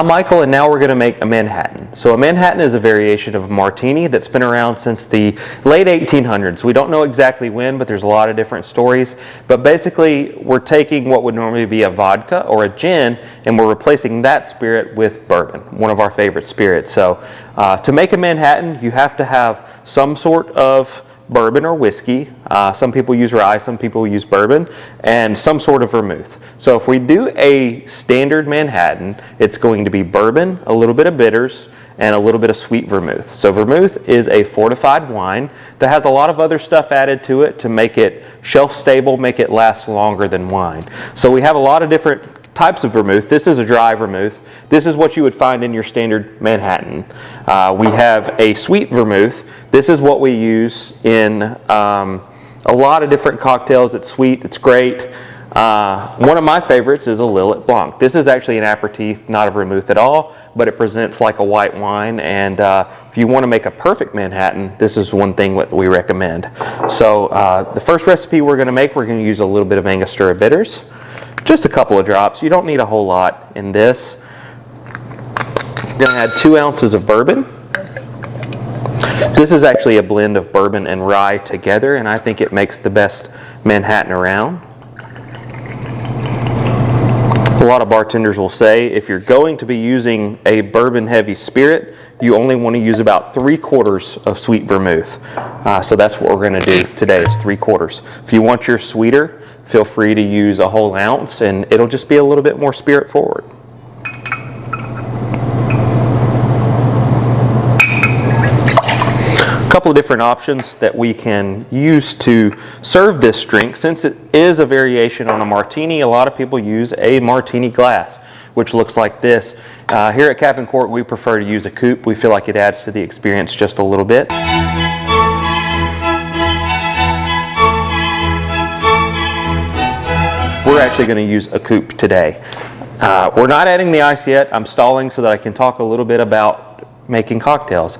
I'm Michael, and now we're going to make a Manhattan. So a Manhattan is a variation of a martini that's been around since the late 1800s. We don't know exactly when, but there's a lot of different stories. But basically, we're taking what would normally be a vodka or a gin, and we're replacing that spirit with bourbon, one of our favorite spirits. So to make a Manhattan, you have to have some sort of bourbon or whiskey. Some people use rye, some people use bourbon, and some sort of vermouth. So if we do a standard Manhattan, it's going to be bourbon, a little bit of bitters, and a little bit of sweet vermouth. So vermouth is a fortified wine that has a lot of other stuff added to it to make it shelf stable, make it last longer than wine. So we have a lot of different types of vermouth. This is a dry vermouth. This is what you would find in your standard Manhattan. We have a sweet vermouth. This is what we use in a lot of different cocktails. It's sweet, it's great. One of my favorites is a Lillet Blanc. This is actually an aperitif, not a vermouth at all, but it presents like a white wine, and if you want to make a perfect Manhattan, this is one thing that we recommend. So the first recipe we're going to use a little bit of Angostura bitters. Just a couple of drops. You don't need a whole lot in this. I'm going to add 2 ounces of bourbon. This is actually a blend of bourbon and rye together, and I think it makes the best Manhattan around. A lot of bartenders will say if you're going to be using a bourbon heavy spirit, you only want to use about 3/4 of sweet vermouth. So that's what we're going to do today, is 3/4. If you want your sweeter, feel free to use a whole ounce, and it'll just be a little bit more spirit forward. A couple of different options that we can use to serve this drink. Since it is a variation on a martini, a lot of people use a martini glass, which looks like this. Here at Cap Cork, we prefer to use a coupe. We feel like it adds to the experience just a little bit. We're actually going to use a coupe today. We're not adding the ice yet. I'm stalling so that I can talk a little bit about making cocktails.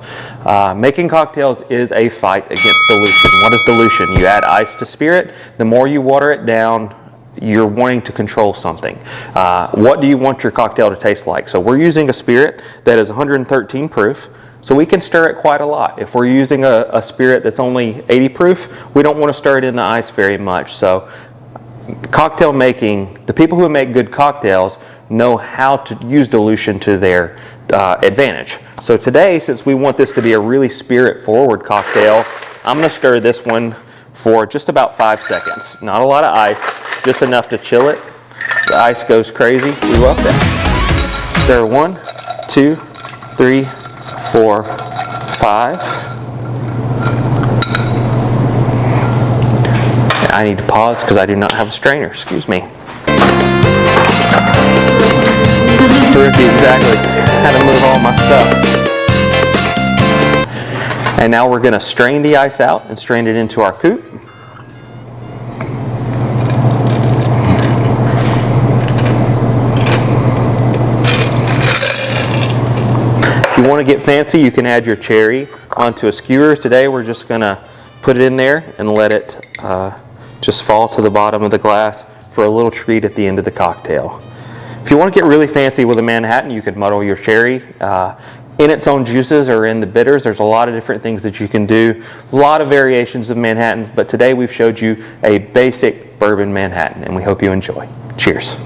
Making cocktails is a fight against dilution. What is dilution? You add ice to spirit. The more you water it down, you're wanting to control something. What do you want your cocktail to taste like? So we're using a spirit that is 113 proof. So we can stir it quite a lot. If we're using a spirit that's only 80 proof, we don't want to stir it in the ice very much. So cocktail making, the people who make good cocktails know how to use dilution to their advantage. So today, since we want this to be a really spirit forward cocktail, I'm going to stir this one for just about 5 seconds. Not a lot of ice, just enough to chill it. The ice goes crazy. We love that. Stir 1, 2, 3, 4, 5. I need to pause because I do not have a strainer. Excuse me. Exactly. Had to move all my stuff. And now we're going to strain the ice out and strain it into our coupe. If you want to get fancy, you can add your cherry onto a skewer. Today we're just going to put it in there and let it just fall to the bottom of the glass for a little treat at the end of the cocktail. If you want to get really fancy with a Manhattan, you could muddle your cherry in its own juices or in the bitters. There's a lot of different things that you can do. A lot of variations of Manhattans, but today we've showed you a basic bourbon Manhattan, and we hope you enjoy. Cheers.